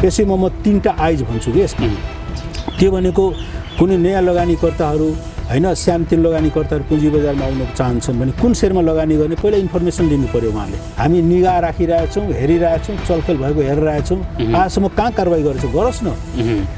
यसैमा म 3टा आइज भन्छु कि यसमा त्यो भनेको कुनै नयाँ लगानीकर्ताहरू हैन सानोतिनो लगानीकर्ताहरू पुँजी बजारमा आउन चाहन्छन् भने कुन शेयरमा लगानी गर्ने पहिला इन्फर्मेसन लिनु पर्यो उहाँले हामी निगाह राखिरहेछौँ हेरिरहेछौँ चलखेल भएको हेरिरहेछौँ आजसम्म कहाँ कारबाही गरेछ गरोस् न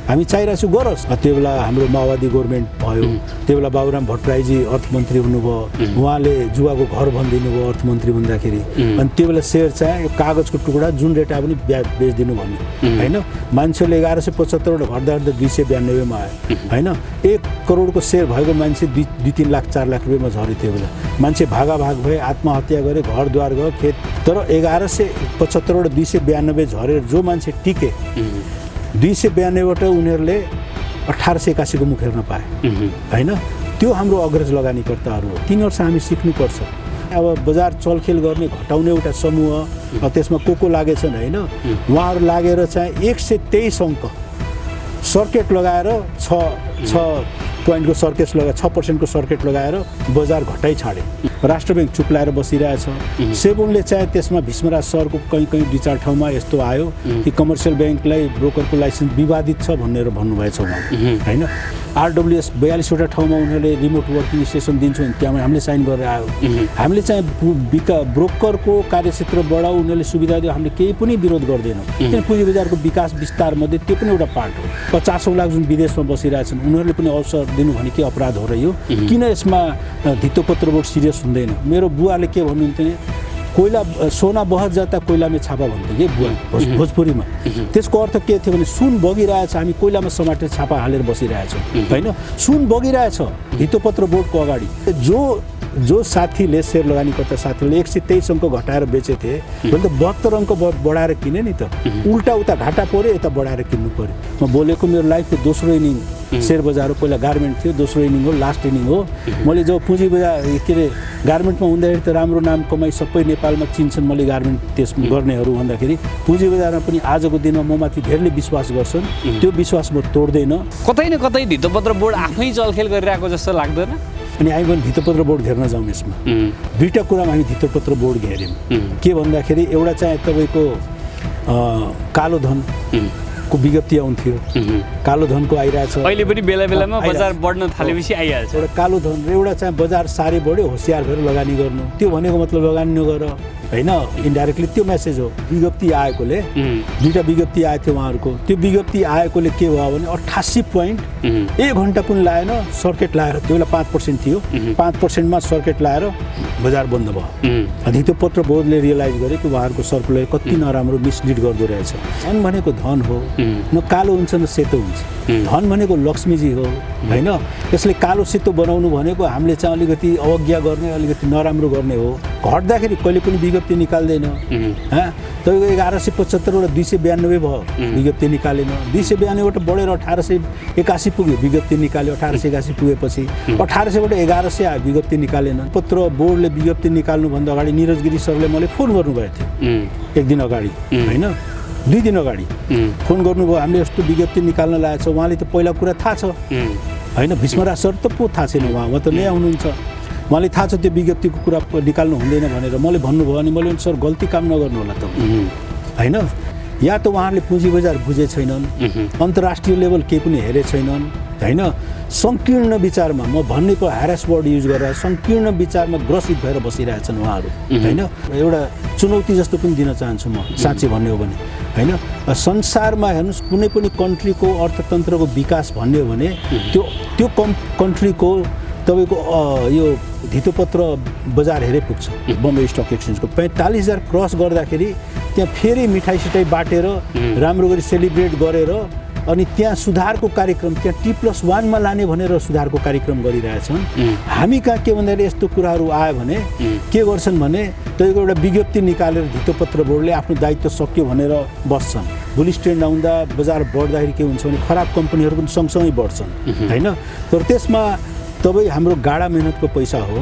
हामी चाहिरहेछौँ गरोस् त्यो बेला हाम्रो माओवादी गभर्मेन्ट भयो त्यो बेला बाबुराम भट्टराईजी अर्थमन्त्री हुनुभयो उहाँले जुवाको घर भनिदिनु भयो अर्थमन्त्री हुँदाखेरि अनि त्यो बेला शेयर चाहिँ यो कागजको टुक्रा जुन रेटमा पनि बेचिदिनु भन्यो हैन मान्छेले 1175 वटा घट्दा 292 मा आयो हैन 1 करोडको शेयर भएको मान्छे 2-3 लाख 4 लाख रुपैयाँमा झऱ्यो त्यो बेला मान्छे भागाभाग भए आत्महत्या गरे घरद्वार गयो खेत तर 1175 वटा 292 झरेर जो मान्छे टिके 292 वटा उनीहरूले 1881 को मुख हेर्न पाए हैन त्यो हाम्रो अग्रज लगानीकर्ताहरू हो तिनीहरुसँग हामी सिक्नुपर्छ अब बजार चलखेल गर्ने घटाउने एउटा समूह त्यसमा को लागेछन् हैन उहाँहरु लागेर चाहिँ 123 अंक सर्किट लगाएर 6 पोइन्टको सर्किट लगाएर 6% को सर्किट लगाएर बजार घटाइ छाडे राष्ट्र बैंक चुप्लाएर बसिरहेछ सेबुङले चाहिँ त्यसमा भीष्मराज सरको कहीं 2-4 ठाउँमा यस्तो आयो कि कमर्सियल बैंकलाई ब्रोकरको लाइसेन्स विवादित छ भनेर भन्नुभएछ उहाँ हैन आरडब्ल्यूएस 42 वटा ठाउँमा उनीहरूले रिमोट वर्किङ स्टेसन दिन्छौँ त्यहाँ हामीले साइन गरेर आयो हामीले चाहिँ ब्रोकरको कार्यक्षेत्र बढाउ उनीहरूले सुविधा दियो हामीले केही पनि विरोध गर्दैनौँ किन पुँजी बजारको विकास विस्तार मध्ये त्यो पनि एउटा पार्ट हो 50 लाख जुन विदेशमा बसिरहेछन् उनीहरूले पनि अवसर दिनु भने के अपराध हो र यो किन यसमा धितोपत्र बोर्ड सिरियस हुँदैन मेरो बुवाले के भन्नुहुन्थ्यो कोइला सोना बहत जाता कोइला में छापा भन्थे के बुवा भोजपुरीमा त्यसको अर्थ के थियो भने सुन बगिरहेछ हामी कोइलामा समाटेर छापा हालेर बसिरहेछौँ हैन सुन बगिरहेछ धितोपत्र बोर्डको अगाडि जो साथीले शेयर लगानीकर्ता साथीले 123 अंक घटाएर बेचे थिए भने त 72 अंक बढाएर किने नि त उल्टा उता घाटा पर्यो यता बढाएर किन्नु पर्यो म बोलेको मेरो लाइफको दोस्रो इनिङ शेयर बजार हो पहिला गार्मेन्ट थियो दोस्रो इनिङ हो लास्ट इनिङ हो मैले जब पुँजी बजार के रे गार्मेन्टमा हुँदाखेरि त राम्रो नाम कमाई सबै नेपालमा चिन्छन् मैले गार्मेन्ट त्यसमा गर्नेहरू भन्दाखेरि पुँजी बजारमा पनि आजको दिनमा ममाथि धेरैले विश्वास गर्छन् त्यो विश्वास म तोड्दैन कतै न कतै धितोपत्र बोर्ड आफै चलखेल गरिरहेको जस्तो लाग्दैन अनि हामी पनि धितोपत्र बोर्ड घेर्न जाउँ यसमा दुईटा कुरामा हामी धितोपत्र बोर्ड घेर्यौँ के भन्दाखेरि एउटा चाहिँ तपाईको कालो धन को विज्ञप्ति आउँथ्यो कालो धनको आइरहेछ अहिले पनि बेला बेलामा बजार बढ्न थालेपछि आइहाल्छ एउटा कालो धन र एउटा चाहिँ बजार सारे बढ्यो होशियार भएर लगानी गर्नु त्यो भनेको मतलब लगानी नगर हैन इन्डाइरेक्टली त्यो मेसेज हो विज्ञप्ति आएकोले दुईटा विज्ञप्ति आएको थियो उहाँहरुको त्यो विज्ञप्ति आएकोले के भयो भने 88 पोइन्ट 1 घण्टा पनि लाएन सर्किट लाएर त्यो बेला 5% थियो 5% मा सर्किट लाएर बजार बन्द भयो धितोपत्र बोर्डले रियलाइज गरे कि उहाँहरुको सर्कुलर कति नराम्रो मिसलिड गर्दो रहेछ धन भनेको धन हो न कालो हुन्छ न सेतो हुन्छ धन भनेको लक्ष्मीजी हो हैन त्यसले कालो सेतो बनाउनु भनेको हामीले चाहिँ अलिकति अवज्ञा गर्ने अलिकति नराम्रो गर्ने हो घट्दाखेरि कहिले पनि विज्ञप्ति निकाल्दैन तपाईको 1175 वटा 292 भयो विज्ञप्ति निकालेन 292 वटा बढेर 1881 पुग्यो विज्ञप्ति निकाल्यो 1881 पुगेपछि 1800 वटा 1100 आयो विज्ञप्ति निकालेन पत्र बोर्डले विज्ञप्ति निकाल्नु भन्दा अगाडि निरज गिरी सरले मलाई फोन गर्नुभएको थियो एक दिन अगाडि हैन 2 दिन अगाडि फोन गर्नुभयो हामीले यस्तो विज्ञप्ति निकाल्न लागेको छ उहाँले त पहिला कुरा थाहा छ हैन भीष्मराज सर त पो थाहा छैन उहाँ त नयाँ हुनुहुन्छ उहाँले थाहा छ त्यो विज्ञप्तिको कुरा निकाल्नु हुँदैन भनेर मैले भन्नुभयो अनि मैले सर गल्ती काम नगर्नु होला त हैन या त उहाँहरूले पुँजी बजार बुझे छैनन् अन्तर्राष्ट्रिय लेभल केही पनि हेरे छैनन् हैन संकीर्ण विचारमा म भन्ने को ह्यारेस वर्ड युज गरेर संकीर्ण विचारमा ग्रसित भएर बसिरहेछन् उहाँहरू हैन एउटा चुनौती जस्तो पनि दिन चाहन्छु म साच्चै भन्ने हो भने हैन संसारमा हेर्नुस् कुनै पनि कन्ट्रीको अर्थतन्त्रको विकास भन्ने हो भने त्यो कन्ट्रीको तपाईको यो धितोपत्र बजार हेरे पुग्छ बम्बे स्टक एक्सचेन्जको 45,000 क्रस गर्दाखेरि त्यहाँ फेरि मिठाई सिठाई बाटेर राम्रो गरी सेलिब्रेट गरेर अनि त्यहाँ सुधारको कार्यक्रम त्यहाँ T+1 मा लाने भनेर सुधारको कार्यक्रम गरिरहेछन् हामी कहाँ के भन्दाखेरि यस्तो कुराहरू आयो भने के गर्छन् भने त्यसको एउटा विज्ञप्ति निकालेर धितोपत्र बोर्डले आफ्नो दायित्व सक्यो भनेर बस्छन् बुलिस ट्रेन्ड आउँदा बजार बढ्दाखेरि के हुन्छ भने खराब कम्पनीहरू पनि सँगसँगै बढ्छन् हैन तर त्यसमा तबै हाम्रो गाडा मेहनतको पैसा हो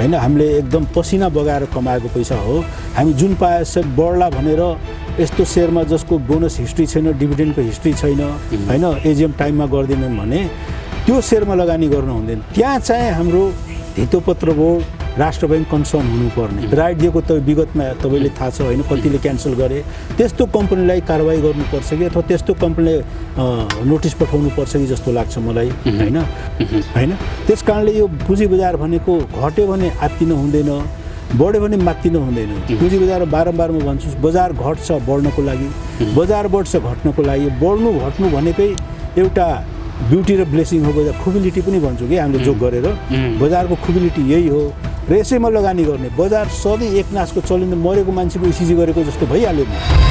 हैन हामीले एकदम पसिना बगाएर कमाएको पैसा हो हामी जुन पाए बढ्ला भनेर यस्तो शेयरमा जसको बोनस हिस्ट्री छैन डिभिडेन्डको हिस्ट्री छैन हैन एजीएम टाइममा गर्दिनन् भने त्यो शेयरमा लगानी गर्न हुँदैन त्यहाँ चाहिँ हाम्रो धितोपत्र बोर्ड राष्ट्र बैंक कन्सर्न हुनुपर्ने राइट दिएको त विगतमा तपाईँले थाहा छ होइन कतिले क्यान्सल गरे त्यस्तो कम्पनीलाई कारवाही गर्नुपर्छ कि अथवा त्यस्तो कम्पनीलाई नोटिस पठाउनु पर्छ कि जस्तो लाग्छ मलाई होइन होइन त्यस कारणले यो पुँजी बजार भनेको घट्यो भने आत्तिनु हुँदैन बढ्यो भने मात्तिनु हुँदैन पुँजी बजार बारम्बार म भन्छु बजार घट्छ बढ्नको लागि बजार बढ्छ घट्नको लागि बढ्नु घट्नु भनेकै एउटा ब्युटी र ब्लेसिङ हो बजार खुबिलिटी पनि भन्छु कि हामीले जोग गरेर बजारको खुबिलिटी यही हो र यसैमा लगानी गर्ने बजार सधैँ एकनासको चलिँदा मरेको मान्छेको इसिजी गरेको जस्तो भइहाल्यो नि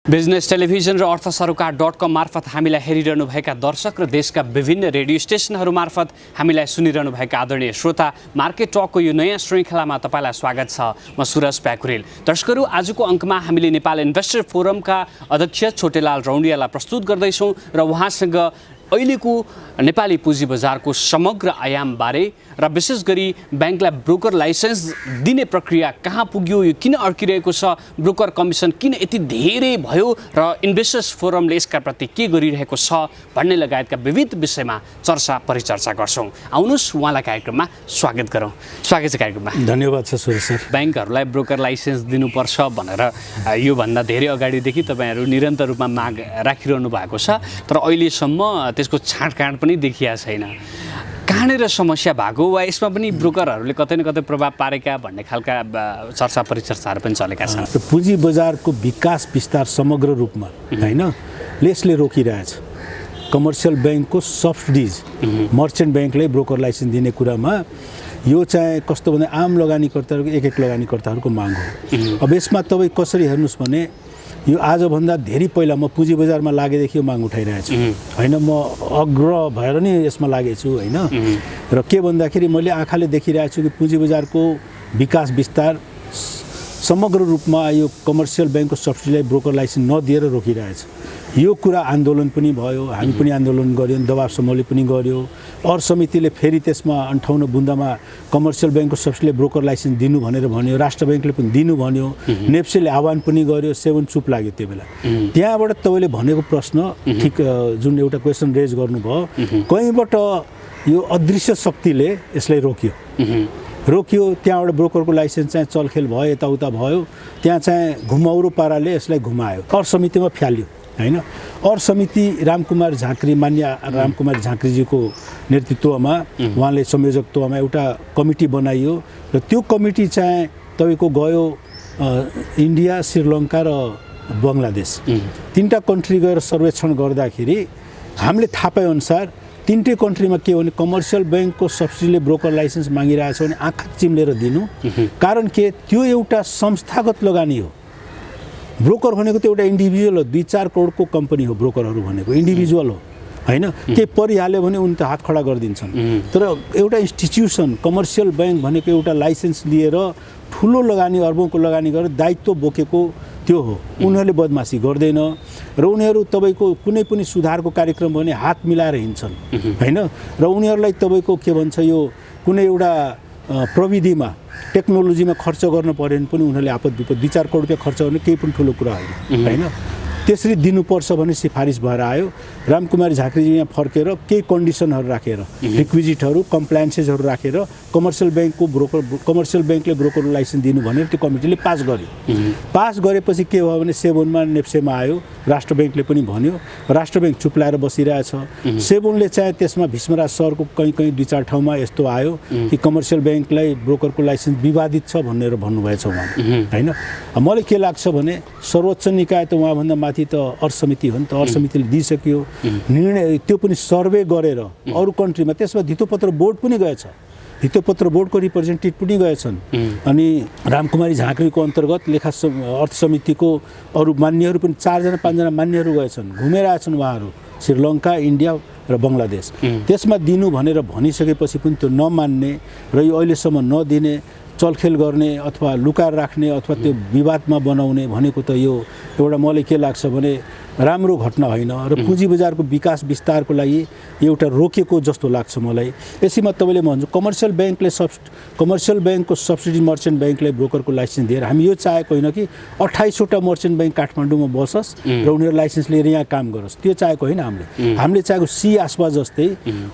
बिजनेस टेलिभिजन र अर्थसरोकार.com मार्फत हामीलाई हेरिरहनुभएका दर्शक र देशका विभिन्न रेडियो स्टेसनहरू मार्फत हामीलाई सुनिरहनुभएका आदरणीय श्रोता मार्केट टकको यो नयाँ श्रृङ्खलामा तपाईँलाई स्वागत छ म सुरज प्याकुरेल दर्शकहरू आजको अङ्कमा हामीले नेपाल इन्भेस्टर फोरमका अध्यक्ष छोटेलाल रौडियालाई प्रस्तुत गर्दैछौँ र उहाँसँग अहिलेको नेपाली पुँजी बजारको समग्र आयामबारे र विशेष गरी ब्याङ्कलाई ब्रोकर लाइसेन्स दिने प्रक्रिया कहाँ पुग्यो यो किन अड्किरहेको छ ब्रोकर कमिसन किन यति धेरै भयो र इन्भेस्टर्स फोरमले यसका प्रति के गरिरहेको छ भन्ने लगायतका विविध विषयमा चर्चा परिचर्चा गर्छौँ आउनुहोस् उहाँलाई कार्यक्रममा स्वागत गरौँ स्वागत छ कार्यक्रममा धन्यवाद छ सुरेश सर ब्याङ्कहरूलाई ब्रोकर लाइसेन्स दिनुपर्छ भनेर योभन्दा धेरै अगाडिदेखि तपाईँहरू निरन्तर रूपमा माग राखिरहनु भएको छ तर अहिलेसम्म त्यसको छाँटकाँट पनि देखिया छैन कहाँनिर समस्या भएको वा यसमा पनि ब्रोकरहरूले कतै न कतै प्रभाव पारेका भन्ने खालका चर्चा परिचर्चाहरू पनि चलेका छन् पुँजी बजारको विकास विस्तार समग्र रूपमा होइन यसले रोकिरहेछ कमर्सियल ब्याङ्कको सब्सिडिज मर्चेन्ट ब्याङ्कलाई ब्रोकर लाइसेन्स दिने कुरामा यो चाहिँ कस्तो भने आम लगानीकर्ताहरूको एक लगानीकर्ताहरूको माग हो अब यसमा तपाईँ कसरी हेर्नुहोस् भने यो आजभन्दा धेरै पहिला म पुँजी बजारमा लागेदेखि यो माग उठाइरहेको छु होइन म अग्रह भएर नि यसमा लागेको छु होइन र के भन्दाखेरि मैले आँखाले देखिरहेको छु कि पुँजी बजारको विकास विस्तार समग्र रूपमा यो कमर्सियल ब्याङ्कको सब्सिडीलाई ब्रोकर लाइसेन्स नदिएर रोकिरहेछ यो कुरा आन्दोलन पनि भयो हामी पनि आन्दोलन गऱ्यौँ दबाब समूहले पनि गर्यो अर समितिले फेरि त्यसमा 58 बुन्दामा कमर्सियल ब्याङ्कको सब्सिडीले ब्रोकर लाइसेन्स दिनु भनेर भन्यो राष्ट्र ब्याङ्कले पनि दिनु भन्यो नेप्सेले आह्वान पनि गर्यो 7 चुप लाग्यो त्यो बेला त्यहाँबाट तपाईँले भनेको प्रश्न ठिक जुन एउटा क्वेसन रेज गर्नुभयो कहीँबाट यो अदृश्य शक्तिले यसलाई रोक्यो त्यहाँबाट ब्रोकरको लाइसेन्स चाहिँ चलखेल भयो यताउता भयो त्यहाँ चाहिँ घुमाउरो पाराले यसलाई घुमायो अर समितिमा फ्याल्यो होइन अर समिति रामकुमार झाँक्रीजीको नेतृत्वमा उहाँले संयोजकत्वमा एउटा कमिटी बनाइयो र त्यो कमिटी चाहिँ तपाईँको गयो इन्डिया श्रीलङ्का र बङ्गलादेश तीनटा कन्ट्री गएर सर्वेक्षण गर्दाखेरि हामीले थाहा पाएअनुसार तीनटै कन्ट्रीमा के हो भने कमर्सियल ब्याङ्कको सब्सिडीले ब्रोकर लाइसेन्स मागिरहेको छ भने आँखा चिम्लेर दिनु कारण के त्यो एउटा संस्थागत लगानी हो ब्रोकर भनेको त एउटा इन्डिभिजुअल हो 2-4 करोडको कम्पनी हो ब्रोकरहरू भनेको इन्डिभिजुअल हो होइन के परिहाल्यो भने उनी त हात खडा गरिदिन्छन् तर एउटा इन्स्टिट्युसन कमर्सियल ब्याङ्क भनेको एउटा लाइसेन्स लिएर ठुलो लगानी अर्बौँको लगानी गरेर दायित्व बोकेको त्यो हो उनीहरूले बदमासी गर्दैन र उनीहरू तपाईँको कुनै पनि सुधारको कार्यक्रम भने हात मिलाएर हिँड्छन् होइन र उनीहरूलाई तपाईँको के भन्छ यो कुनै एउटा प्रविधिमा टेक्नोलोजीमा खर्च गर्न पर्यो भने पनि उनीहरूले आपद विपद 2-4 करोड रुपियाँ खर्च गर्ने केही पनि ठुलो कुरा होइन होइन त्यसरी दिनुपर्छ भन्ने सिफारिस भएर आयो रामकुमार झाँक्रीजी यहाँ फर्केर केही कन्डिसनहरू राखेर रिक्विजिटहरू कम्प्लायन्सेसहरू राखेर कमर्सियल ब्याङ्कले ब्रोकर लाइसेन्स दिनु भनेर त्यो कमिटीले पास गरेपछि के भयो भने 7मा नेप्सेमा आयो राष्ट्र ब्याङ्कले पनि भन्यो राष्ट्र ब्याङ्क चुप्लाएर बसिरहेछ 7ले चाहिँ त्यसमा भीष्मराज सरको कहीँ 2-4 ठाउँमा यस्तो आयो कि कमर्सियल ब्याङ्कलाई ब्रोकरको लाइसेन्स विवादित छ भनेर भन्नुभएछ उहाँले होइन मलाई के लाग्छ भने सर्वोच्च निकाय त उहाँभन्दा माथि त अर समिति हो नि त अर समितिले दिइसक्यो निर्णय त्यो पनि सर्वे गरेर अरू कन्ट्रीमा त्यसमा धितोपत्र बोर्ड पनि गएछ धितोपत्र बोर्डको रिप्रेजेन्टेटिभ पनि गएछन् अनि रामकुमारी झाँक्रीको अन्तर्गत लेखा अर्थ समितिको अरू मान्यहरू पनि 4-5 जना मान्यहरू गएछन् घुमेर आएछन् उहाँहरू श्रीलङ्का इन्डिया र बङ्गलादेश त्यसमा दिनु भनेर भनिसकेपछि पनि त्यो नमान्ने र यो अहिलेसम्म नदिने चलखेल गर्ने अथवा लुकाएर राख्ने अथवा त्यो विवादमा बनाउने भनेको त यो एउटा मलाई के लाग्छ भने राम्रो घटना होइन र पुँजी बजारको विकास विस्तारको लागि एउटा रोकेको जस्तो लाग्छ मलाई। यसैमा तपाईँले भन्छु कमर्सियल ब्याङ्कको सब्सिडी मर्चेन्ट ब्याङ्कलाई ब्रोकरको लाइसेन्स दिएर हामी यो चाहेको होइन कि 28वटा मर्चेन्ट ब्याङ्क काठमाडौँमा बसोस् र उनीहरू लाइसेन्स लिएर यहाँ काम गरोस्, त्यो चाहेको होइन हामीले चाहेको सी आसपा जस्तै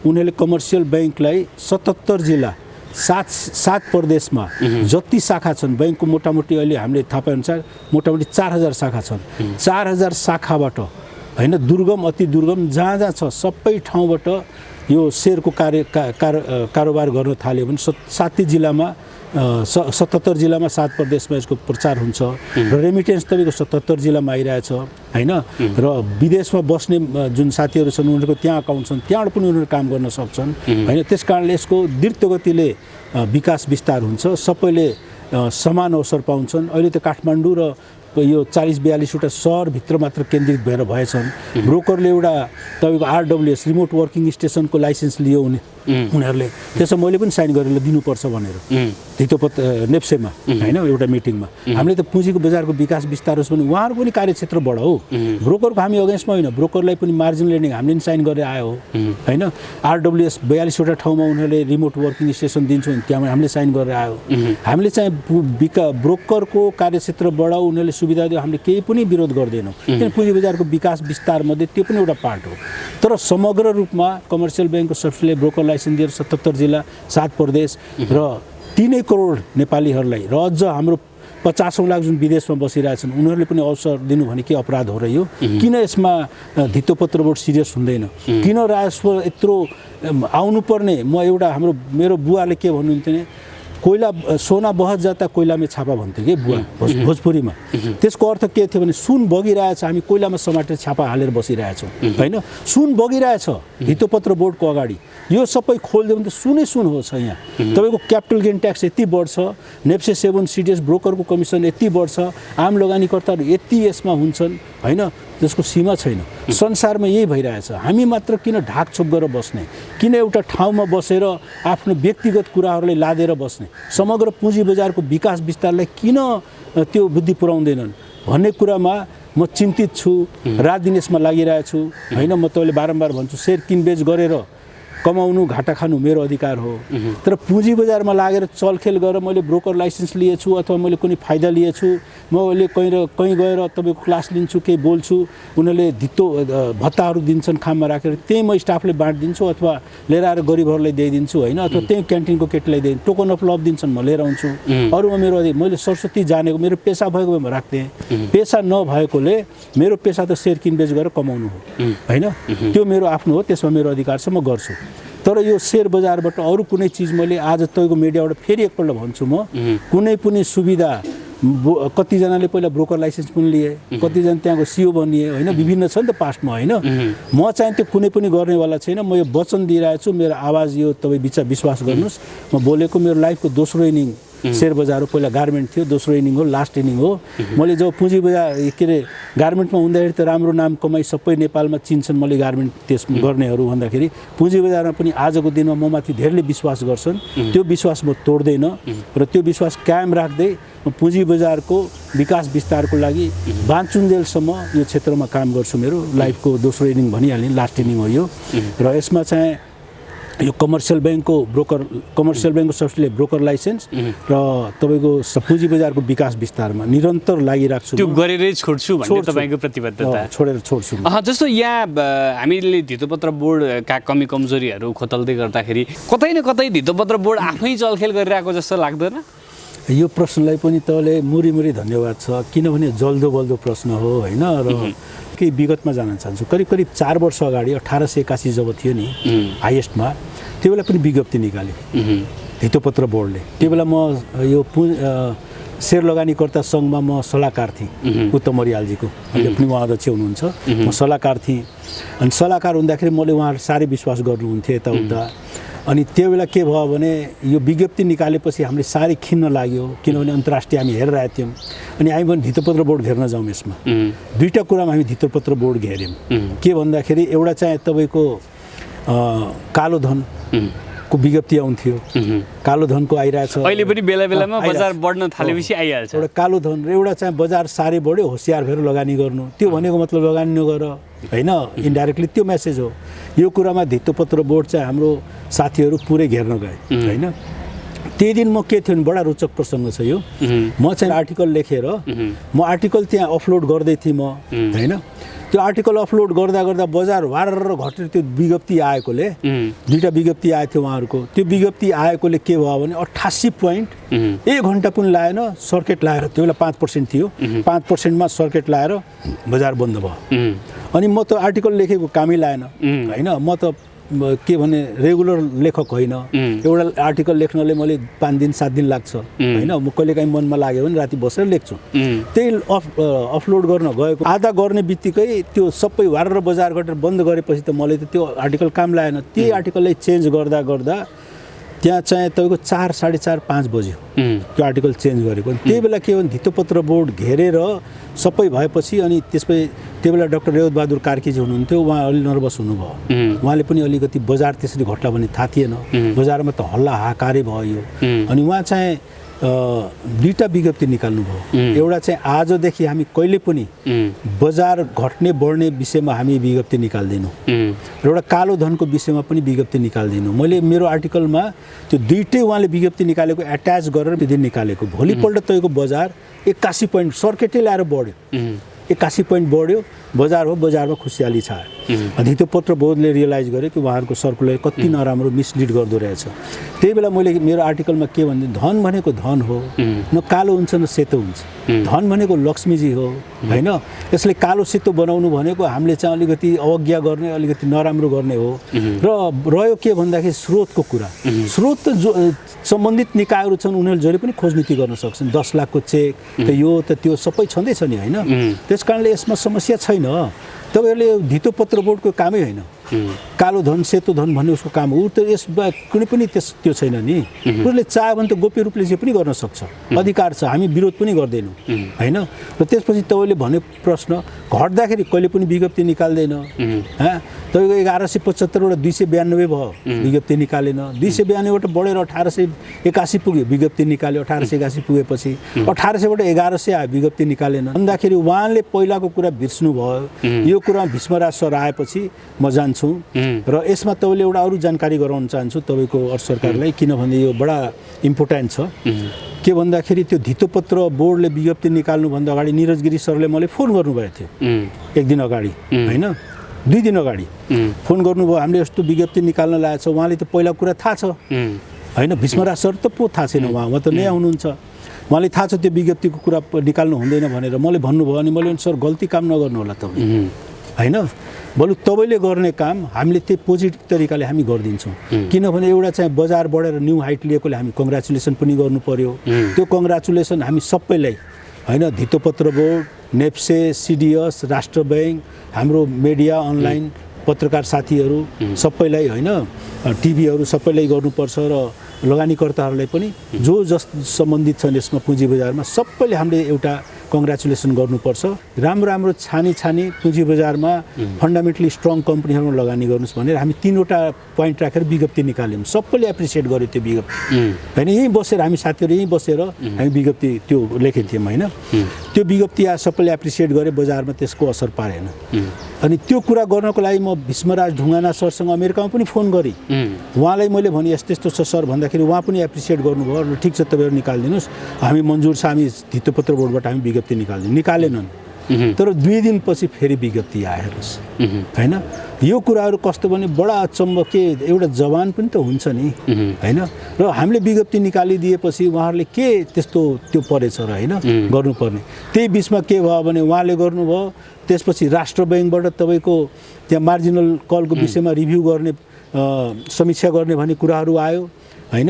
उनीहरूले कमर्सियल ब्याङ्कलाई 77 जिल्ला 7 प्रदेशमा जति शाखा छन् ब्याङ्कको मोटामोटी अहिले हामीले थाहा पाएअनुसार मोटामोटी 4000 शाखा छन्। 4000 शाखाबाट होइन दुर्गम अति दुर्गम जहाँ जहाँ छ सबै ठाउँबाट यो सेयरको कारोबार गर्न थाल्यो भने 7 जिल्लामा 77 जिल्लामा 7 प्रदेशमा यसको प्रचार हुन्छ र रेमिटेन्स तपाईँको 77 जिल्लामा आइरहेछ होइन। र विदेशमा बस्ने जुन साथीहरू छन् उनीहरूको त्यहाँ अकाउन्ट छन्, त्यहाँबाट पनि उनीहरू काम गर्न सक्छन् होइन। त्यस कारणले यसको द्रुतगतिले विकास विस्तार हुन्छ, सबैले समान अवसर पाउँछन्। अहिले त काठमाडौँ र यो 40-42वटा सहरभित्र मात्र केन्द्रित भएर भएछन्। ब्रोकरले एउटा तपाईँको RWS रिमोट वर्किङ स्टेसनको लाइसेन्स लियो उनीहरूले, त्यसो मैले पनि साइन गरेर दिनुपर्छ भनेर नेप्सेमा होइन एउटा मिटिङमा। हामीले त पुँजीको बजारको विकास विस्तार होस् भने उहाँहरूको पनि कार्यक्षेत्र बढाऊ, ब्रोकरको हामी अगेन्स्टमा होइन, ब्रोकरलाई पनि मार्जिन लेन्डिङ हामीले पनि साइन गरेर आयो होइन। RWS 42वटा ठाउँमा उनीहरूले रिमोट वर्किङ स्टेसन दिन्छौँ भने त्यहाँ हामीले साइन गरेर आयो। हामीले चाहिँ ब्रोकरको कार्यक्षेत्र बढाऊ, उनीहरूले सुविधा दियो, हामीले केही पनि विरोध गर्दैनौँ किन पुँजी बजारको विकास विस्तारमध्ये त्यो पनि एउटा पार्ट हो। तर समग्र रूपमा कमर्सियल ब्याङ्कको सब्सिडीले ब्रोकर लाइसेन्स दिएर 77 जिल्ला 7 प्रदेश र 3 करोड नेपालीहरूलाई र अझ हाम्रो 50 लाख जुन विदेशमा बसिरहेछन् उनीहरूले पनि अवसर दिनु भने के अपराध हो र यो? किन यसमा धितोपत्र बोर्ड सिरियस हुँदैन? किन राजस्व यत्रो आउनुपर्ने? म एउटा मेरो बुवाले के भन्नुहुन्थ्यो भने कोइला सोना बहत जाता कोइला में छापा भन्थ्यो कि बुवा भोजपुरीमा। त्यसको अर्थ के थियो भने सुन बगिरहेछ, हामी कोइलामा समाटेर छापा हालेर बसिरहेछौँ होइन। सुन बगिरहेछ धितोपत्र बोर्डको अगाडि, यो सबै खोलिदियो भने त सुनै सुन हो छ। यहाँ तपाईँको क्यापिटल गेन ट्याक्स यति बढ्छ, नेप्से 7 CDS ब्रोकरको कमिसन यति बढ्छ, आम लगानीकर्ताहरू यति यसमा हुन्छन् होइन, जसको सीमा छैन। संसारमा यही भइरहेछ। हामी मात्र किन ढाकछोप गरेर बस्ने, किन एउटा ठाउँमा बसेर आफ्नो व्यक्तिगत कुराहरूलाई लादेर बस्ने, समग्र पुँजी बजारको विकास विस्तारलाई किन त्यो बुद्धि पुर्याउँदैनन् भन्ने कुरामा म चिन्तित छु। रात दिन यसमा लागिरहेछु होइन। म तपाईँले बारम्बार भन्छु सेयर किनबेच गरेर कमाउनु घाटा खानु मेरो अधिकार हो, तर पुँजी बजारमा लागेर चलखेल गरेर मैले ब्रोकर लाइसेन्स लिएछु अथवा मैले कुनै फाइदा लिएछु, मैले कहीँ गएर तपाईँको क्लास लिन्छु, केही बोल्छु, उनीहरूले धितो भत्ताहरू दिन्छन् खाममा राखेर, त्यही म स्टाफले बाँडिदिन्छु अथवा लिएर आएर गरिबहरूलाई दिइदिन्छु होइन, अथवा त्यही क्यान्टिनको केटीलाई दिइदिन्छु, टोकन अफ लभ दिन्छन् म लिएर आउँछु। अरूमा मेरो मैले सरस्वती जानेको मेरो पेसा भएको भए म राख्थेँ, पेसा नभएकोले मेरो पेसा त सेयर किनबेच गरेर कमाउनु हो होइन, त्यो मेरो आफ्नो हो, त्यसमा मेरो अधिकार छ, म गर्छु। तर यो सेयर बजारबाट अरू कुनै चिज मैले आज तपाईँको मिडियाबाट फेरि एकपल्ट भन्छु, म कुनै पनि सुविधा कतिजनाले पहिला ब्रोकर लाइसेन्स पनि लिए, कतिजना त्यहाँको CEO बनिए होइन, विभिन्न छ नि त पास्टमा होइन। म चाहिँ त्यो कुनै पनि गर्नेवाला छैन। म यो वचन दिइरहेको छु, मेरो आवाज यो तपाईँ विश्वास गर्नुहोस्। म बोलेको मेरो लाइफको दोस्रो इनिङ सेयर बजार हो। पहिला गार्मेन्ट थियो, दोस्रो इनिङ हो, लास्ट इनिङ हो। मैले जब पुँजी बजार के अरे गार्मेन्टमा हुँदाखेरि त राम्रो नाम कमाइ सबै नेपालमा चिन्छन् मैले गार्मेन्ट त्यस गर्नेहरू भन्दाखेरि, पुँजी बजारमा पनि आजको दिनमा म माथि धेरैले विश्वास गर्छन्। त्यो विश्वास म तोड्दैन र त्यो विश्वास कायम राख्दै म पुँजी बजारको विकास विस्तारको लागि बाँचुन्जेलसम्म यो क्षेत्रमा काम गर्छु। मेरो लाइफको दोस्रो इनिङ भनिहालेँ, लास्ट इनिङ हो यो। र यसमा चाहिँ यो कमर्सियल ब्याङ्कको सब्सिडीले ब्रोकर लाइसेन्स र तपाईँको पुँजी बजारको विकास विस्तारमा निरन्तर लागिरहेको छु। त्यो गरेरै छोड्छु भन्ने तपाईँको प्रतिबद्धता? छोड्छु। जस्तो यहाँ हामीले धितोपत्र बोर्डका कमी कमजोरीहरू खोतल्दै गर्दाखेरि कतै न कतै धितोपत्र बोर्ड आफै चलखेल गरिरहेको जस्तो लाग्दैन? यो प्रश्नलाई पनि तपाईँले मुरी धन्यवाद छ, किनभने जल्दो बल्दो प्रश्न हो होइन। र केही विगतमा जान चाहन्छु। करिब 4 वर्ष अगाडि 1881 जब थियो नि हाइएस्टमा, त्यो बेला पनि विज्ञप्ति निकाल्यो धितोपत्र बोर्डले। त्यो बेला म यो सेयर लगानीकर्ता सङ्घमा म सल्लाहकार थिएँ, उत्तम मरियालजीको, अहिले पनि उहाँ अध्यक्ष हुनुहुन्छ, म सल्लाहकार थिएँ। अनि सल्लाहकार हुँदाखेरि मैले उहाँहरू साह्रै विश्वास गर्नुहुन्थ्यो यताउता। अनि त्यो बेला के भयो भने यो विज्ञप्ति निकालेपछि हामीले साह्रै खिन्न लाग्यो, किनभने अन्तर्राष्ट्रिय हामी हेरिरहेको थियौँ। अनि हामी पनि धितोपत्र बोर्ड घेर्न जाउँ यसमा। दुईवटा कुरामा हामी धितोपत्र बोर्ड घेर्यौँ। के भन्दाखेरि एउटा चाहिँ तपाईँको कालो धनको को विज्ञप्ति आउँथ्यो कालो धनको आइरहेछ अहिले पनि बेला बेलामा बजार बढ्न थालेपछि आइहाल्छ एउटा कालो धन र एउटा चाहिँ बजार साह्रै बढ्यो होसियार भएर लगानी गर्नु त्यो भनेको मतलब लगानी नगर हैन इन्डाइरेक्टली त्यो मेसेज हो यो कुरामा धितोपत्र बोर्ड चाहिँ हाम्रो साथीहरू पुरै घेर्न गए हैन त्यही दिन म के थियो भने बडा रोचक प्रसङ्ग छ यो म चाहिँ आर्टिकल लेखेर म आर्टिकल त्यहाँ अपलोड गर्दै थिएँ म हैन त्यो आर्टिकल अपलोड गर्दा गर्दा बजार वारर घटेर त्यो विज्ञप्ति आएकोले दुईटा विज्ञप्ति आएको थियो उहाँहरूको त्यो विज्ञप्ति आएकोले के भयो भने 88 पोइन्ट 1 घण्टा पनि लागेन सर्किट लाएर त्यो बेला 5% थियो 5%मा सर्किट लाएर बजार बन्द भयो अनि म त आर्टिकल लेखेको कामै लागेन हैन म त के भने रेगुलर लेखक होइन एउटा आर्टिकल लेख्नले मैले 5 दिन 7 दिन लाग्छ हैन म कहिलेकाहीँ मनमा लाग्यो भने राति बसेर लेख्छु त्यही अपलोड गर्न गएको आधा गर्ने बित्तिकै त्यो सबै वार बजार गरेर बन्द गरेपछि त मैले त त्यो आर्टिकल काम लागेन त्यही आर्टिकललाई चेन्ज गर्दा गर्दा त्यहाँ चाहिँ तपाईँको 4, 4:30, 5 बज्यो त्यो आर्टिकल चेन्ज गरेको त्यही बेला के भने धितोपत्र बोर्ड घेरेर सबै भएपछि अनि त्यसपछि त्यो बेला डाक्टर रेवत बहादुर कार्कीजी हुनुहुन्थ्यो उहाँ अलि नर्भस हुनुभयो उहाँले पनि अलिकति बजार त्यसरी घट्ला भन्ने थाहा थिएन बजारमा त हल्ला हाकारै भयो अनि उहाँ चाहिँ दुईटा विज्ञप्ति निकाल्नु भयो एउटा चाहिँ आजदेखि हामी कहिले पनि बजार घट्ने बढ्ने विषयमा हामी विज्ञप्ति निकाल्दैनौँ र एउटा कालो धनको विषयमा पनि विज्ञप्ति निकाल्दैनौँ मैले मेरो आर्टिकलमा त्यो दुईटै उहाँले विज्ञप्ति निकालेको एट्याच गरेर विधि निकालेको भोलिपल्ट तपाईँको बजार 81 पोइन्ट सर्किटै ल्याएर बढ्यो 81 पोइन्ट बढ्यो बजार हो बजारमा खुसियाली छायो धितोपत्र बोर्डले रियलाइज गर्यो कि उहाँहरूको सर्कुलर कति नराम्रो मिसलिड गर्दो रहेछ त्यही बेला मैले मेरो आर्टिकलमा के भन्दै धन भनेको धन हो न कालो हुन्छ न सेतो हुन्छ धन भनेको लक्ष्मीजी हो हैन यसले कालो सेतो बनाउनु भनेको हामीले चाहिँ अलिकति अवज्ञा गर्ने अलिकति नराम्रो गर्ने हो र रह्यो के भन्दाखेरि स्रोतको कुरा स्रोत त जो सम्बन्धित निकायहरू छन् उनीहरूले जहिले पनि खोज नीति गर्न सक्छन् 10 लाखको चेक त यो त त्यो सबै छँदैछ नि हैन त्यसकारणले यसमा समस्या छैन तपाईहरुले धितोपत्र बोर्डको कामै हैन कालो धन सेतो धन भन्ने उसको काम हो त यसमा कुनै पनि त्यो छैन नि उसले चाह्यो भने त गोप्य रूपले जे पनि गर्न सक्छ अधिकार छ हामी विरोध पनि गर्दैनौँ हैन र त्यसपछि तपाईले भने प्रश्न घट्दाखेरि कहिले पनि विज्ञप्ति निकाल्दैन तपाईको 1175 बाट 292 भयो विज्ञप्ति निकालेन 292 बाट बढेर 1881 पुग्यो विज्ञप्ति निकाल्यो 1881 पुगेपछि 1800 बाट 1100 आयो विज्ञप्ति निकालेन भन्दाखेरि उहाँले पहिलाको कुरा बिर्स्नु भयो यो कुरा भीष्मराज सर आएपछि म जान्छु र यसमा तपाईले एउटा अरु जानकारी गराउन चाहन्छु तपाईको अर्थ सरकारलाई किनभने यो बडा इम्पोर्टेन्ट छ के भन्दाखेरि त्यो धितोपत्र बोर्डले विज्ञप्ति निकाल्नु भन्दा अगाडि निरज गिरी सरले मलाई फोन गर्नुभएको थियो एक दिन अगाडि हैन 2 दिन अगाडि फोन गर्नुभयो हामीले यस्तो विज्ञप्ति निकाल्न लागेको छ उहाँले त पहिला कुरा थाहा छ हैन भीष्मराज सर त पो थाहा छैन उहाँ त नयाँ हुनुहुन्छ उहाँले थाहा छ त्यो विज्ञप्तिको कुरा निकाल्नु हुँदैन भनेर मलाई भन्नुभयो अनि मैले सर गल्ती काम नगर्नु होला तपाईँ हैन बरु तपाईले गर्ने काम हामीले त्यही पोजिटिभ तरिकाले हामी गरिदिन्छौँ किनभने एउटा चाहिँ बजार बढेर न्यू हाइट लिएकोले हामी कङ्ग्रेचुलेसन पनि गर्नु पर्यो त्यो कङ्ग्रेचुलेसन हामी सबैलाई हैन धितोपत्र बोर्ड नेप्से सिडिएस राष्ट्र ब्याङ्क हाम्रो मिडिया अनलाइन पत्रकार साथीहरू सबैलाई हैन टिभीहरू सबैलाई गर्नुपर्छ र लगानीकर्ताहरूलाई पनि जो जस सम्बन्धित छन् यसमा पुँजी बजारमा सबैले हामीले एउटा कङ्ग्रेचुलेसन गर्नुपर्छ राम्रो छानी पुँजी बजारमा फन्डामेन्टली स्ट्रङ कम्पनीहरूमा लगानी गर्नुस् भनेर हामी 3वटा पोइन्ट राखेर विज्ञप्ति निकाल्यौँ सबैले एप्रिसिएट गर्यो त्यो विज्ञप्ति हैन यही बसेर हामी साथीहरू यही बसेर हामी विज्ञप्ति त्यो लेखेको थियौँ हैन त्यो विज्ञप्ति सबैले एप्रिसिएट गरे बजारमा त्यसको असर पारेन अनि त्यो कुरा गर्नको लागि म भीष्मराज ढुङ्गाना सरसँग अमेरिकामा पनि फोन गरेँ उहाँलाई मैले भने यस्तो छ सर भन्दाखेरि उहाँ पनि एप्रिसिएट गर्नुभयो र ठिक छ तपाईँहरू निकालिदिनुहोस् हामी मन्जुर छ हामी धितोपत्र बोर्डबाट हामी विज्ञप्ति निकाल्दियौँ निकालेनन् तर 2 दिनपछि फेरि विज्ञप्ति आएरस् हैन यो कुराहरू कस्तो भने बडा अचम्म के एउटा जवान पनि त हुन्छ नि हैन र हामीले विज्ञप्ति निकालिदिएपछि उहाँहरूले के त्यस्तो त्यो परेछ र हैन गर्नुपर्ने त्यही बीचमा के भयो भने उहाँले गर्नुभयो त्यसपछि राष्ट्र ब्याङ्कबाट तपाईको त्यहाँ मार्जिनल कलको विषयमा रिभ्यू गर्ने समीक्षा गर्ने भन्ने कुराहरू आयो हैन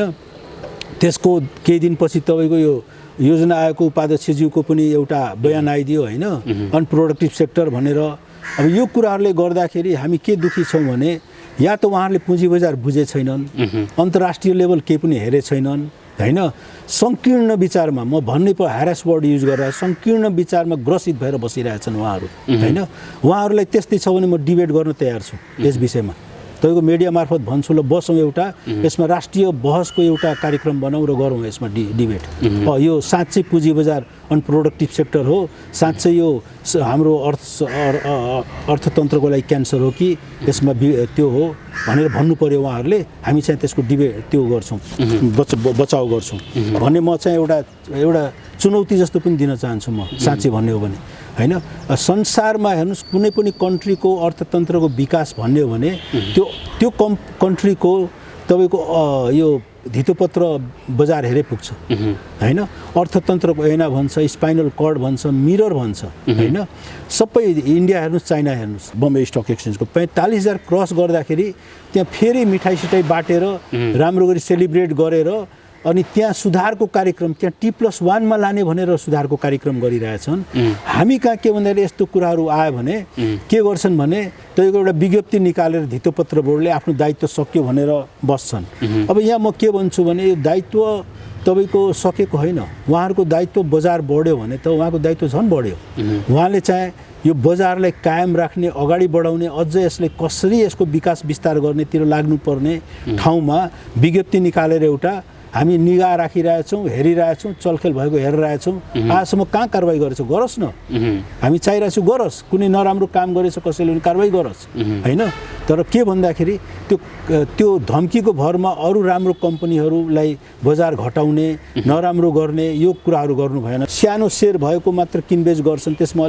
त्यसको केही दिनपछि तपाईको यो योजना आयोगको उपाध्यक्षज्यूको पनि एउटा बयान आइदियो हैन अनप्रोडक्टिभ सेक्टर भनेर अब यो कुराहरूले गर्दाखेरि हामी के दुखी छौँ भने या त उहाँहरूले पुँजी बजार बुझे छैनन् अन्तर्राष्ट्रिय लेभल केही पनि हेरे छैनन् हैन संकीर्ण विचारमा म भन्ने पर ह्यारेस वर्ड युज गरेर संकीर्ण विचारमा ग्रसित भएर बसिरहेछन् उहाँहरू हैन उहाँहरूलाई त्यस्तै छ भने म डिबेट गर्न तयार छु यस विषयमा तपाईँको मिडिया मार्फत भन्छु ल बसौँ एउटा यसमा राष्ट्रिय बहसको एउटा कार्यक्रम बनाऊ र गरौँ यसमा डिबेट। यो साँच्चै पुँजी बजार अनप्रोडक्टिभ सेक्टर हो, साँच्चै यो हाम्रो अर्थतन्त्रको लागि क्यान्सर हो कि यसमा त्यो हो भनेर भन्नु पर्यो उहाँहरूले। हामी चाहिँ त्यसको डिबेट त्यो गर्छौँ, बचाउ गर्छौँ भन्ने म चाहिँ एउटा चुनौती जस्तो पनि दिन चाहन्छु म, साँच्चै भन्ने हो भने होइन। संसारमा हेर्नुहोस् कुनै पनि कन्ट्रीको अर्थतन्त्रको विकास भन्ने हो भने त्यो कन्ट्रीको तपाईँको यो धितोपत्र बजार हेरे पुग्छ होइन। अर्थतन्त्रको ऐना भन्छ, स्पाइनल कर्ड भन्छ, मिरर भन्छ होइन। सबै इन्डिया हेर्नुहोस्, चाइना हेर्नुहोस्, बम्बे स्टक एक्सचेन्जको 45,000 क्रस गर्दाखेरि त्यहाँ फेरि मिठाई सिठाई बाटेर राम्रो गरी सेलिब्रेट गरेर अनि त्यहाँ सुधारको कार्यक्रम त्यहाँ T+1 मा लाने भनेर सुधारको कार्यक्रम गरिरहेछन्। हामी कहाँ के भन्दाखेरि यस्तो कुराहरू आयो भने के गर्छन् भने तपाईँको एउटा विज्ञप्ति निकालेर धितोपत्र बोर्डले आफ्नो दायित्व सक्यो भनेर बस्छन्। अब यहाँ म के भन्छु भने यो दायित्व तपाईँको सकेको होइन, उहाँहरूको दायित्व बजार बढ्यो भने त उहाँको दायित्व झन् बढ्यो। उहाँले चाहिँ यो बजारलाई कायम राख्ने, अगाडि बढाउने, अझ यसले कसरी यसको विकास विस्तार गर्नेतिर लाग्नुपर्ने ठाउँमा विज्ञप्ति निकालेर एउटा हामी निगाह राखिरहेछौँ, हेरिरहेछौँ, चलखेल भएको हेरिरहेछौँ। आजसम्म कहाँ कारवाही गरेछ, गरोस् न। हामी चाहिरहेछौँ गरोस्, कुनै नराम्रो काम गरेछ कसैले पनि कारवाही गरोस् होइन। तर के भन्दाखेरि त्यो धम्कीको भरमा अरू राम्रो कम्पनीहरूलाई बजार घटाउने, नराम्रो गर्ने यो कुराहरू गर्नु भएन। सानो सेयर भएको मात्र किनबेच गर्छन्, त्यसमा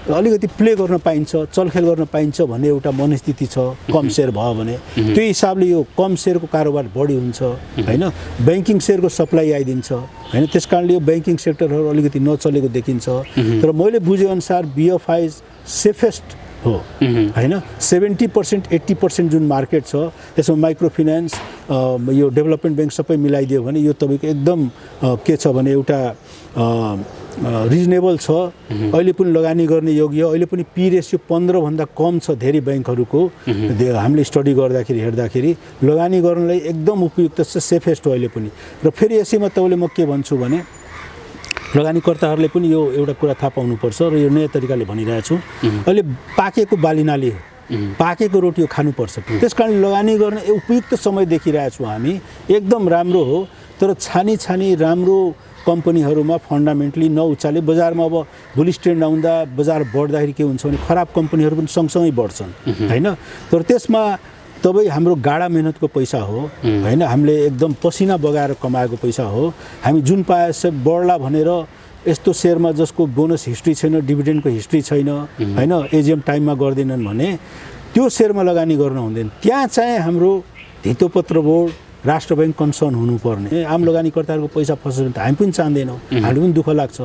अलिकति प्ले गर्न पाइन्छ, चलखेल गर्न पाइन्छ भन्ने एउटा मनस्थिति छ। कम सेयर भयो भने त्यो हिसाबले यो कम सेयरको कारोबार बढी हुन्छ होइन। ब्याङ्किङ सेयरको सप्लाई आइदिन्छ होइन, त्यस कारणले यो ब्याङ्किङ सेक्टरहरू अलिकति नचलेको देखिन्छ। तर मैले बुझेअनुसार BFI सेफेस्ट हो होइन। 70% 80% जुन मार्केट छ त्यसमा माइक्रो फाइनेन्स यो डेभलपमेन्ट ब्याङ्क सबै मिलाइदियो भने यो तपाईँको एकदम के छ भने एउटा रिजनेबल छ, अहिले पनि लगानी गर्ने योग्य। अहिले पनि P रेसियो 15 भन्दा कम छ धेरै ब्याङ्कहरूको। हामीले स्टडी हेर्दाखेरि लगानी गर्नलाई एकदम उपयुक्त छ, सेफेस्ट हो अहिले पनि। र फेरि यसैमा तपाईँले म के भन्छु भने लगानीकर्ताहरूले पनि यो एउटा कुरा थाहा पाउनुपर्छ र यो नयाँ तरिकाले भनिरहेछु। अहिले पाकेको बालिनाले पाकेको रोटी खानुपर्छ। त्यस कारण लगानी गर्न उपयुक्त समय देखिरहेछौँ हामी, एकदम राम्रो हो। तर छानी राम्रो कम्पनीहरूमा फन्डामेन्टली नउचाले बजारमा अब बुलिस ट्रेन्ड आउँदा बजार बढ्दाखेरि के हुन्छ भने खराब कम्पनीहरू पनि सँगसँगै बढ्छन् होइन। तर त्यसमा तपाईँ हाम्रो गाढा मेहनतको पैसा हो होइन, हामीले एकदम पसिना बगाएर कमाएको पैसा हो। हामी जुन पाए बढ्ला भनेर यस्तो सेयरमा जसको बोनस हिस्ट्री छैन, डिभिडेन्डको हिस्ट्री छैन होइन, AGM टाइममा गर्दैनन् भने त्यो सेयरमा लगानी गर्न हुँदैन। त्यहाँ चाहिँ हाम्रो धितोपत्र बोर्ड, राष्ट्र ब्याङ्क कन्सर्न हुनुपर्ने। आम लगानीकर्ताहरूको पैसा फस्यो भने त हामी पनि चाहँदैनौँ, हामीलाई पनि दुःख लाग्छ।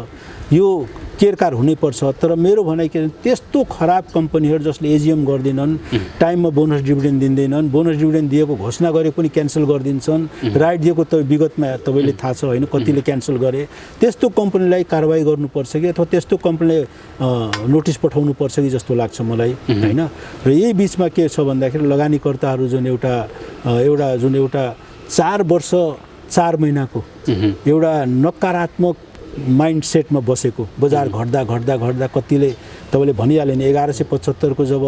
यो केरकार हुनैपर्छ। तर मेरो भनाइ के त्यस्तो खराब कम्पनीहरू जसले AGM गर्दैनन्, टाइममा बोनस डिभिडेन्ड दिँदैनन्, बोनस डिभिडेन्ड दिएको घोषणा गरेको पनि क्यान्सल गरिदिन्छन्, राइट दिएको त विगतमा तपाईँले थाहा छ होइन कतिले क्यान्सल गरे। त्यस्तो कम्पनीलाई कारवाही गर्नुपर्छ कि अथवा त्यस्तो कम्पनीलाई नोटिस पठाउनुपर्छ कि जस्तो लाग्छ मलाई होइन। र यही बिचमा के छ भन्दाखेरि लगानीकर्ताहरू जुन एउटा 4 वर्ष 4 महिनाको एउटा नकारात्मक माइन्डसेटमा बसेको, बजार घट्दा कतिले तपाईँले भनिहाल्यो नि 1175 को जब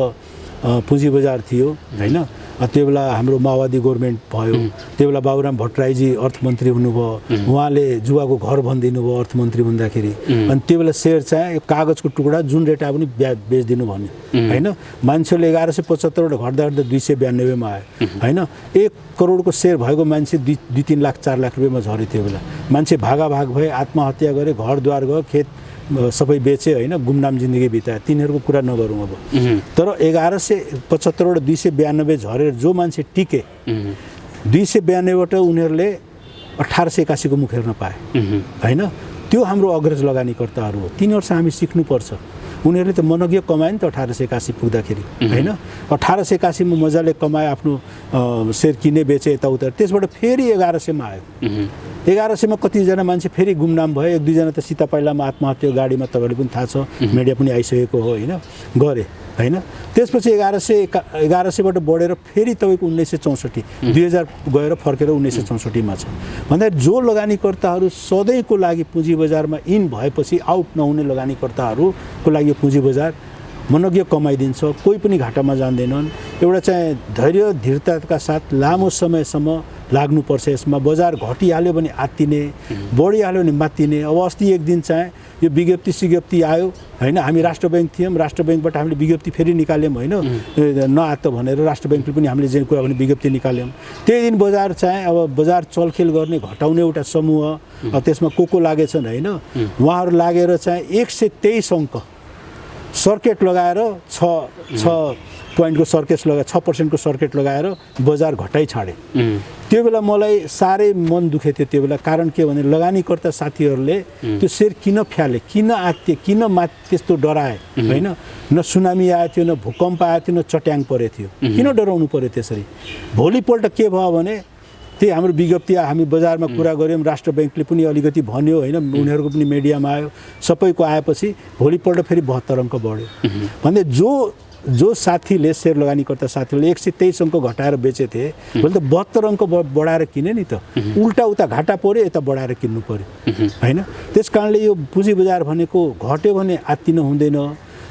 पुँजी बजार थियो होइन, त्यो बेला हाम्रो माओवादी गभर्मेन्ट भयो, त्यो बेला बाबुराम भट्टराईजी अर्थमन्त्री हुनुभयो, उहाँले जुवाको घर भनिदिनु भयो अर्थमन्त्री हुँदाखेरि। अनि त्यो बेला सेयर चाहिँ यो कागजको टुक्रा जुन रेटा पनि बेचिदिनु भन्यो होइन। मान्छेले 1175बाट घट्दा 292 मा आयो होइन। 1 करोडको सेयर भएको मान्छे 2-3 लाख 4 लाख रुपियाँमा झऱ्यो त्यो बेला। मान्छे भागाभाग भए, आत्महत्या गरे, घरद्वार गयो, खेत सबै बेचे होइन, गुमनाम जिन्दगी बिताए। तिनीहरूको कुरा नगरौँ अब। तर 1175बाट 292 झरेर जो मान्छे टिके 292बाट उनीहरूले 1881 को मुख हेर्न पाए होइन। त्यो हाम्रो अग्रज लगानीकर्ताहरू हो, तिनीहरूसँग हामी सिक्नुपर्छ। उनीहरूले त मनज्ञ कमाए नि त 1881 पुग्दाखेरि होइन। 1881 मा मजाले कमाए, आफ्नो सेयर किने बेचे यताउता, त्यसबाट फेरि 1100 मा आयो। 1100 मा कतिजना मान्छे फेरि गुमनाम भयो, 1-2 जना त सीता पाइलामा आत्महत्या गाडीमा तपाईँले पनि थाहा छ, मिडिया पनि आइसकेको हो होइन, गरे होइन। त्यसपछि 1100बाट बढेर फेरि तपाईँको 1964 2000 गएर फर्केर 1964 मा छ। भन्दा जो लगानीकर्ताहरू सधैँको लागि पुँजी बजारमा इन भएपछि आउट नहुने लगानीकर्ताहरूको लागि यो पुँजी बजार मनोज्ञ कमाइदिन्छ, कोही पनि घाटामा जान्दैनन्। एउटा चाहिँ धैर्य धीरताका साथ लामो समयसम्म लाग्नुपर्छ। यसमा बजार घटिहाल्यो भने आत्तिने, बढिहाल्यो भने मात्तिने। अब अस्ति एक दिन चाहिँ यो विज्ञप्ति आयो होइन, हामी राष्ट्र ब्याङ्क थियौँ, राष्ट्र ब्याङ्कबाट हामीले विज्ञप्ति फेरि निकाल्यौँ होइन, नआत्त भनेर राष्ट्र ब्याङ्कले पनि हामीले जे कुरा भने विज्ञप्ति निकाल्यौँ। त्यही दिन बजार चाहिँ अब बजार चलखेल गर्ने घटाउने एउटा समूह, अब त्यसमा को लागेछन् होइन, उहाँहरू लागेर चाहिँ 123 अङ्क सर्किट लगाएर 6% सर्किट लगाएर बजार घटाइ छाडे। त्यो बेला मलाई साह्रै मन दुखे थियो त्यो बेला। कारण के भने लगानीकर्ता साथीहरूले त्यो सेयर किन फ्याले, किन आत्ते, किन त्यस्तो डराए होइन। न सुनामी आएको थियो, न भूकम्प आएको थियो, न चट्याङ परेको थियो, किन डराउनु पर्यो त्यसरी। भोलिपल्ट के भयो भने त्यही हाम्रो विज्ञप्ति हामी बजारमा कुरा गऱ्यौँ, राष्ट्र ब्याङ्कले पनि अलिकति भन्यो होइन, उनीहरूको पनि मिडियामा आयो, सबैको आएपछि भोलिपल्ट फेरि 72 अङ्क बढ्यो। भन्दै जो साथीले सेयर लगानीकर्ता साथीहरूले 123 अङ्क घटाएर बेचे थिए, भोलि त 72 अङ्क बढाएर किने नि त। उल्टा उता घाटा पऱ्यो, यता बढाएर किन्नु पऱ्यो होइन। त्यस कारणले यो पुँजी बजार भनेको घट्यो भने आत्तिनु हुँदैन,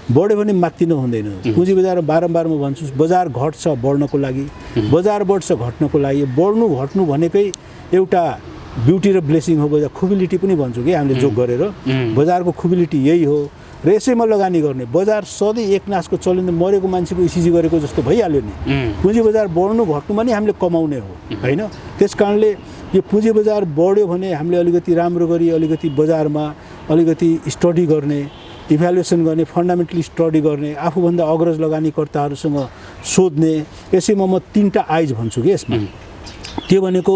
बढ्यो भने मात्तिनु हुँदैन। पुँजी बजार बारम्बार म भन्छु, बजार घट्छ बढ्नको लागि, बजार बढ्छ घट्नको लागि। बढ्नु घट्नु भनेकै एउटा ब्युटी र ब्लेसिङ हो। बजार खुबिलिटी पनि भन्छु कि हामीले जोग गरेर, बजारको खुबिलिटी यही हो र यसैमा लगानी गर्ने। बजार सधैँ एकनासको चलिँदा मरेको मान्छेको इसिजी गरेको जस्तो भइहाल्यो नि। पुँजी बजार बढ्नु घट्नुमा नि हामीले कमाउने हो होइन। त्यस कारणले यो पुँजी बजार बढ्यो भने हामीले अलिकति राम्रो गरी अलिकति बजारमा अलिकति स्टडी गर्ने, इभ्यालुएसन गर्ने, फन्डामेन्टली स्टडी गर्ने, आफूभन्दा अग्रज लगानीकर्ताहरूसँग सोध्ने। यसैमा म 3टा आइज भन्छु कि यसमा। त्यो भनेको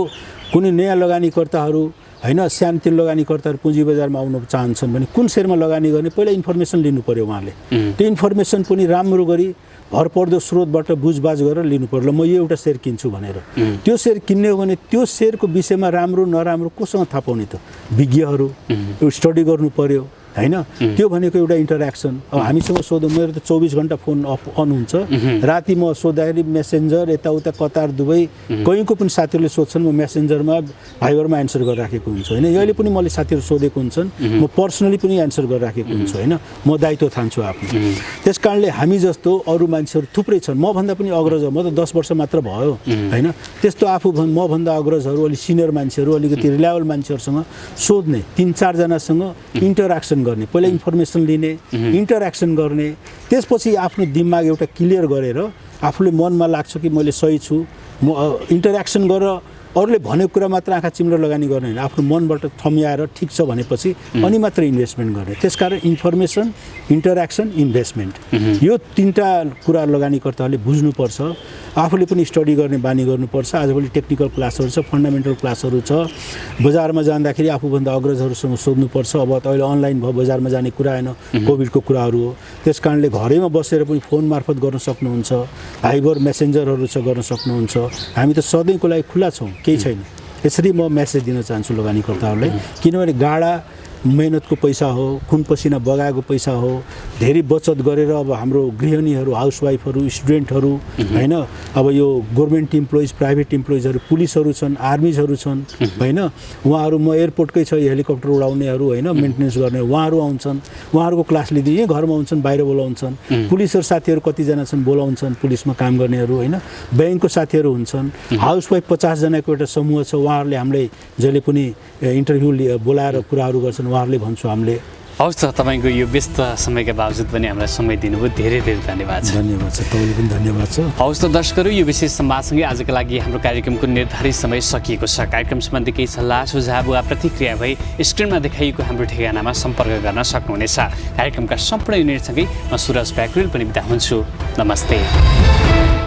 कुनै नयाँ लगानीकर्ताहरू होइन, सानोतिनो लगानीकर्ताहरू पुँजी बजारमा आउन चाहन्छन् भने कुन सेयरमा लगानी गर्ने पहिला इन्फर्मेसन लिनु पर्यो उहाँले। त्यो इन्फर्मेसन पनि राम्रो गरी भरपर्दो स्रोतबाट बुझबाझ गरेर लिनु पर्यो। म यो एउटा सेयर किन्छु भनेर त्यो सेयर किन्ने हो भने त्यो सेयरको विषयमा राम्रो नराम्रो कोसँग थाहा पाउने त? विज्ञहरू स्टडी गर्नु पर्यो होइन। त्यो भनेको एउटा इन्टरेक्सन। अब हामीसँग सोधौँ, मेरो त 24 घन्टा फोन अन हुन्छ। राति म सोद्धाखेरि मेसेन्जर यताउता कतार दुबई कहीँको पनि साथीहरूले सोध्छन्, म मेसेन्जरमा भाइबरमा एन्सर गरिराखेको हुन्छु होइन। अहिले पनि मैले साथीहरू सोधेको हुन्छन्, म पर्सनली पनि एन्सर गरिराखेको हुन्छु होइन। म दायित्व ठान्छु आफ्नो। त्यस कारणले हामी जस्तो अरू मान्छेहरू थुप्रै छन्, मभन्दा पनि अग्रज हो। म त 10 वर्ष मात्र भयो होइन। त्यस्तो मभन्दा अग्रजहरू, अलिक सिनियर मान्छेहरू, अलिकति रिलायबल मान्छेहरूसँग सोध्ने, 3-4 जनासँग इन्टरेक्सन गर्ने, पहिला इन्फर्मेसन लिने, इन्टरेक्सन गर्ने। त्यसपछि आफ्नो दिमाग एउटा क्लियर गरेर आफूले मनमा लाग्छ कि मैले सही छु, म इन्टरेक्सन गरेर अरूले भनेको कुरा मात्र आँखा चिम्लेर लगानी गर्ने होइन, आफ्नो मनबाट थम्याएर ठिक छ भनेपछि अनि मात्र इन्भेस्टमेन्ट गर्ने। त्यसकारण इन्फर्मेसन, इन्टरेक्सन, इन्भेस्टमेन्ट, यो 3टा कुरा लगानीकर्ताहरूले बुझ्नुपर्छ। आफूले पनि स्टडी गर्ने बानी गर्नुपर्छ। आजभोलि टेक्निकल क्लासहरू छ, फन्डामेन्टल क्लासहरू छ। बजारमा जाँदाखेरि आफूभन्दा अग्रजहरूसँग सोध्नुपर्छ। अब त अहिले अनलाइन भयो, बजारमा जाने कुरा होइन, कोभिडको कुराहरू हो। त्यस कारणले घरैमा बसेर पनि फोन मार्फत गर्न सक्नुहुन्छ, भाइबर मेसेन्जरहरू छ गर्न सक्नुहुन्छ। हामी त सधैँको लागि खुला छौँ, केही छैन। यसरी म मेसेज दिन चाहन्छु लगानीकर्ताहरूलाई, किनभने गाडा मेहनतको पैसा हो, खुन पसिना बगाएको पैसा हो। धेरै बचत गरेर अब हाम्रो गृहिणीहरू, हाउसवाइफहरू, स्टुडेन्टहरू होइन, अब यो गभर्मेन्ट इम्प्लोइज, प्राइभेट इम्प्लोइजहरू, पुलिसहरू छन्, आर्मिजहरू छन् होइन। उहाँहरू म एयरपोर्टकै छ हेलिकप्टर उडाउनेहरू होइन, मेन्टेनेन्स गर्ने उहाँहरू आउँछन्, उहाँहरूको क्लास लिँदै यहीँ घरमा हुन्छन्, बाहिर बोलाउँछन्। पुलिसहरू साथीहरू कतिजना छन् बोलाउँछन्, पुलिसमा काम गर्नेहरू होइन। ब्याङ्कको साथीहरू हुन्छन्। हाउसवाइफ 50 जनाको एउटा समूह छ, उहाँहरूले हामीलाई जहिले पनि इन्टरभ्यू बोलाएर कुराहरू गर्छन्, उहाँहरूले भन्छु हामीले। हवस् त, तपाईँको यो व्यस्त समयका बावजुद पनि हामीलाई समय दिनुभयो, धेरै धेरै धन्यवाद छ। धन्यवाद छ, तपाईँले पनि धन्यवाद छ। हवस् त दर्शकहरू, यो विशेष संवादसँगै आजका लागि हाम्रो कार्यक्रमको निर्धारित समय सकिएको छ। कार्यक्रम सम्बन्धी केही सल्लाह सुझाव वा प्रतिक्रिया भई स्क्रिनमा देखाइएको हाम्रो ठेगानामा सम्पर्क गर्न सक्नुहुनेछ। कार्यक्रमका सम्पूर्ण युनिटसँगै म सुरज प्याकुरेल पनि बिदा हुन्छु। नमस्ते।